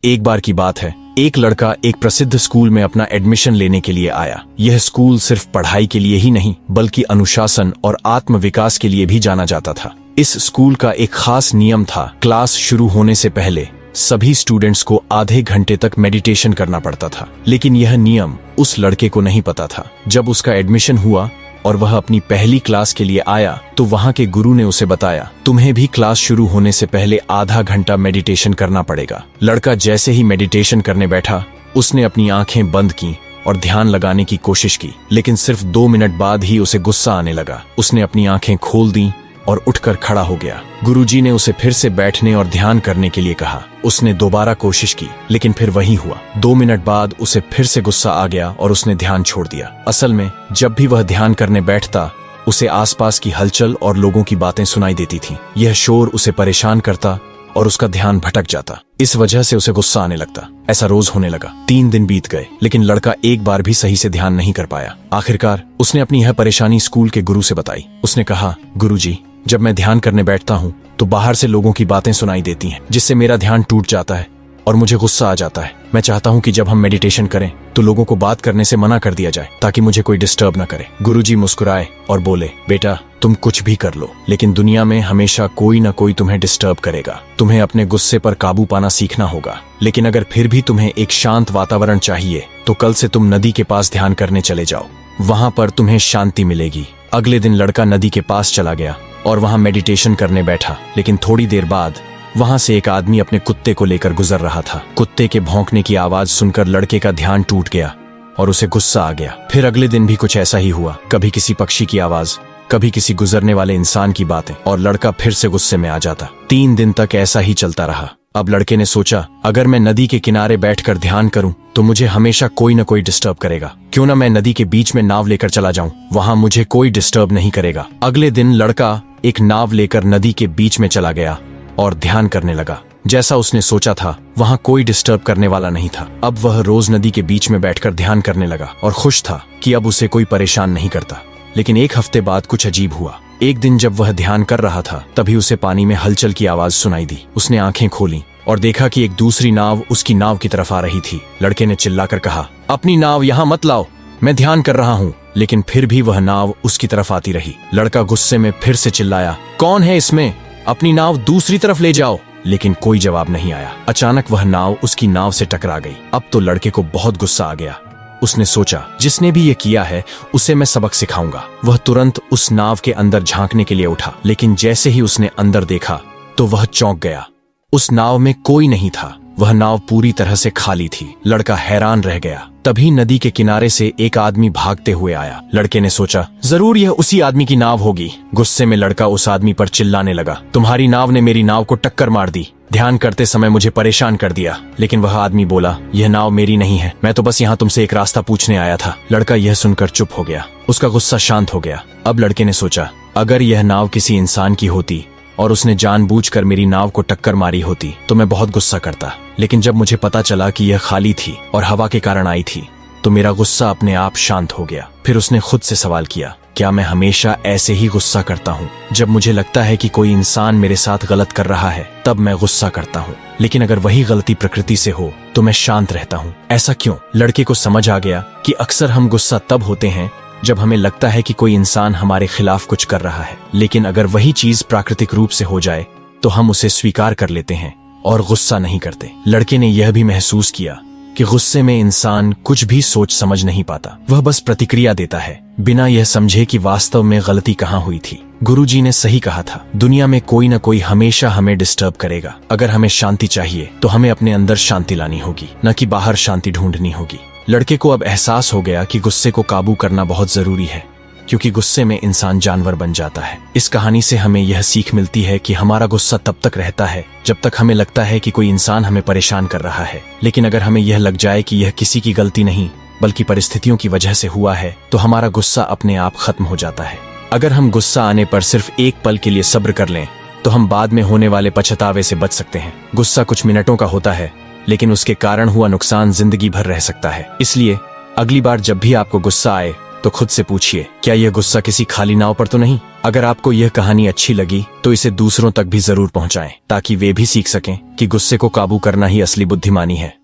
एक बार की बात है, एक लड़का एक प्रसिद्ध स्कूल में अपना एडमिशन लेने के लिए आया। यह स्कूल सिर्फ पढ़ाई के लिए ही नहीं बल्कि अनुशासन और आत्म विकास के लिए भी जाना जाता था। इस स्कूल का एक खास नियम था, क्लास शुरू होने से पहले सभी स्टूडेंट्स को आधे घंटे तक मेडिटेशन करना पड़ता था। लेकिन यह नियम उस लड़के को नहीं पता था। जब उसका एडमिशन हुआ और वह अपनी पहली क्लास के लिए आया तो वहां के गुरु ने उसे बताया, तुम्हें भी क्लास शुरू होने से पहले आधा घंटा मेडिटेशन करना पड़ेगा। लड़का जैसे ही मेडिटेशन करने बैठा, उसने अपनी आंखें बंद की और ध्यान लगाने की कोशिश की, लेकिन सिर्फ 2 मिनट बाद ही उसे गुस्सा आने लगा। उसने अपनी आंखें खोल दी और उठकर खड़ा हो गया। गुरुजी ने उसे फिर से बैठने और ध्यान करने के लिए कहा। उसने दोबारा कोशिश की, लेकिन फिर वही हुआ। 2 मिनट बाद उसे फिर से गुस्सा आ गया और उसने ध्यान छोड़ दिया। असल में जब भी वह ध्यान करने बैठता, उसे आसपास की हलचल और लोगों की बातें सुनाई देती थीं। यह शोर उसे परेशान करता और उसका ध्यान भटक जाता। इस वजह से उसे गुस्सा आने लगता। ऐसा रोज होने लगा। 3 दिन बीत गए, लेकिन लड़का एक बार भी सही से ध्यान नहीं कर पाया। आखिरकार उसने अपनी यह परेशानी स्कूल के गुरु से बताई। उसने कहा, गुरुजी, जब मैं ध्यान करने बैठता हूँ तो बाहर से लोगों की बातें सुनाई देती हैं, जिससे मेरा ध्यान टूट जाता है और मुझे गुस्सा आ जाता है। मैं चाहता हूँ कि जब हम मेडिटेशन करें तो लोगों को बात करने से मना कर दिया जाए ताकि मुझे कोई डिस्टर्ब न करे। गुरुजी मुस्कुराए और बोले, बेटा, तुम कुछ भी कर लो, लेकिन दुनिया में हमेशा कोई न कोई तुम्हें डिस्टर्ब करेगा। तुम्हें अपने गुस्से पर काबू पाना सीखना होगा। लेकिन अगर फिर भी तुम्हें एक शांत वातावरण चाहिए तो कल से तुम नदी के पास ध्यान करने चले जाओ। वहां पर तुम्हें शांति मिलेगी। अगले दिन लड़का नदी के पास चला गया और वहां मेडिटेशन करने बैठा। लेकिन थोड़ी देर बाद वहां से एक आदमी अपने कुत्ते को लेकर गुजर रहा था। कुत्ते के भौंकने की आवाज सुनकर लड़के का ध्यान टूट गया और उसे गुस्सा आ गया। फिर अगले दिन भी कुछ ऐसा ही हुआ। कभी किसी पक्षी की आवाज, कभी किसी गुजरने वाले इंसान की बातें, और लड़का फिर से गुस्से में आ जाता। 3 दिन तक ऐसा ही चलता रहा। अब लड़के ने सोचा, अगर मैं नदी के किनारे बैठकर ध्यान करूं तो मुझे हमेशा कोई न कोई डिस्टर्ब करेगा। क्यों ना मैं नदी के बीच में नाव लेकर चला जाऊं, वहां मुझे कोई डिस्टर्ब नहीं करेगा। अगले दिन लड़का एक नाव लेकर नदी के बीच में चला गया और ध्यान करने लगा। जैसा उसने सोचा था, वहां कोई डिस्टर्ब करने वाला नहीं था। अब वह रोज नदी के बीच में बैठकर ध्यान करने लगा और खुश था कि अब उसे कोई परेशान नहीं करता। लेकिन 1 हफ्ते बाद कुछ अजीब हुआ। एक दिन जब वह ध्यान कर रहा था, तभी उसे पानी में हलचल की आवाज सुनाई दी। उसने आंखें खोली और देखा कि एक दूसरी नाव उसकी नाव की तरफ आ रही थी। लड़के ने चिल्लाकर कहा, अपनी नाव यहाँ मत लाओ, मैं ध्यान कर रहा हूँ। लेकिन फिर भी वह नाव उसकी तरफ आती रही। लड़का गुस्से में फिर से चिल्लाया, कौन है इसमें, अपनी नाव दूसरी तरफ ले जाओ। लेकिन कोई जवाब नहीं आया। अचानक वह नाव उसकी नाव से टकरा गई। अब तो लड़के को बहुत गुस्सा आ गया। उसने सोचा, जिसने भी ये किया है उसे मैं सबक सिखाऊंगा। वह तुरंत उस नाव के अंदर झांकने के लिए उठा, लेकिन जैसे ही उसने अंदर देखा तो वह चौंक गया। उस नाव में कोई नहीं था। वह नाव पूरी तरह से खाली थी। लड़का हैरान रह गया। तभी नदी के किनारे से एक आदमी भागते हुए आया। लड़के ने सोचा, जरूर यह उसी आदमी की नाव होगी। गुस्से में लड़का उस आदमी पर चिल्लाने लगा, तुम्हारी नाव ने मेरी नाव को टक्कर मार दी, ध्यान करते समय मुझे परेशान कर दिया। लेकिन वह आदमी बोला, यह नाव मेरी नहीं है, मैं तो बस यहाँ तुमसे एक रास्ता पूछने आया था। लड़का यह सुनकर चुप हो गया। उसका गुस्सा शांत हो गया। अब लड़के ने सोचा, अगर यह नाव किसी इंसान की होती और उसने जानबूझकर मेरी नाव को टक्कर मारी होती तो मैं बहुत गुस्सा करता। लेकिन जब मुझे पता चला कि यह खाली थी और हवा के कारण आई थी तो मेरा गुस्सा अपने आप शांत हो गया। फिर उसने खुद से सवाल किया, क्या मैं हमेशा ऐसे ही गुस्सा करता हूँ? जब मुझे लगता है कि कोई इंसान मेरे साथ गलत कर रहा है तब मैं गुस्सा करता हूँ, लेकिन अगर वही गलती प्रकृति से हो तो मैं शांत रहता हूँ। ऐसा क्यों? लड़के को समझ आ गया कि अक्सर हम गुस्सा तब होते हैं जब हमें लगता है कि कोई इंसान हमारे खिलाफ कुछ कर रहा है, लेकिन अगर वही चीज प्राकृतिक रूप से हो जाए तो हम उसे स्वीकार कर लेते हैं और गुस्सा नहीं करते। लड़के ने यह भी महसूस किया कि गुस्से में इंसान कुछ भी सोच समझ नहीं पाता। वह बस प्रतिक्रिया देता है बिना यह समझे कि वास्तव में गलती कहाँ हुई थी। गुरुजी ने सही कहा था, दुनिया में कोई न कोई हमेशा हमें डिस्टर्ब करेगा। अगर हमें शांति चाहिए तो हमें अपने अंदर शांति लानी होगी, न कि बाहर शांति ढूंढनी होगी। लड़के को अब एहसास हो गया कि गुस्से को काबू करना बहुत जरूरी है, क्योंकि गुस्से में इंसान जानवर बन जाता है। इस कहानी से हमें यह सीख मिलती है कि हमारा गुस्सा तब तक रहता है जब तक हमें लगता है कि कोई इंसान हमें परेशान कर रहा है। लेकिन अगर हमें यह लग जाए कि यह किसी की गलती नहीं बल्कि परिस्थितियों की वजह से हुआ है तो हमारा गुस्सा अपने आप खत्म हो जाता है। अगर हम गुस्सा आने पर सिर्फ एक पल के लिए सब्र कर लें तो हम बाद में होने वाले पछतावे से बच सकते हैं। गुस्सा कुछ मिनटों का होता है, लेकिन उसके कारण हुआ नुकसान जिंदगी भर रह सकता है। इसलिए अगली बार जब भी आपको गुस्सा आए तो खुद से पूछिए, क्या यह गुस्सा किसी खाली नाव पर तो नहीं? अगर आपको यह कहानी अच्छी लगी तो इसे दूसरों तक भी जरूर पहुंचाएं, ताकि वे भी सीख सकें कि गुस्से को काबू करना ही असली बुद्धिमानी है।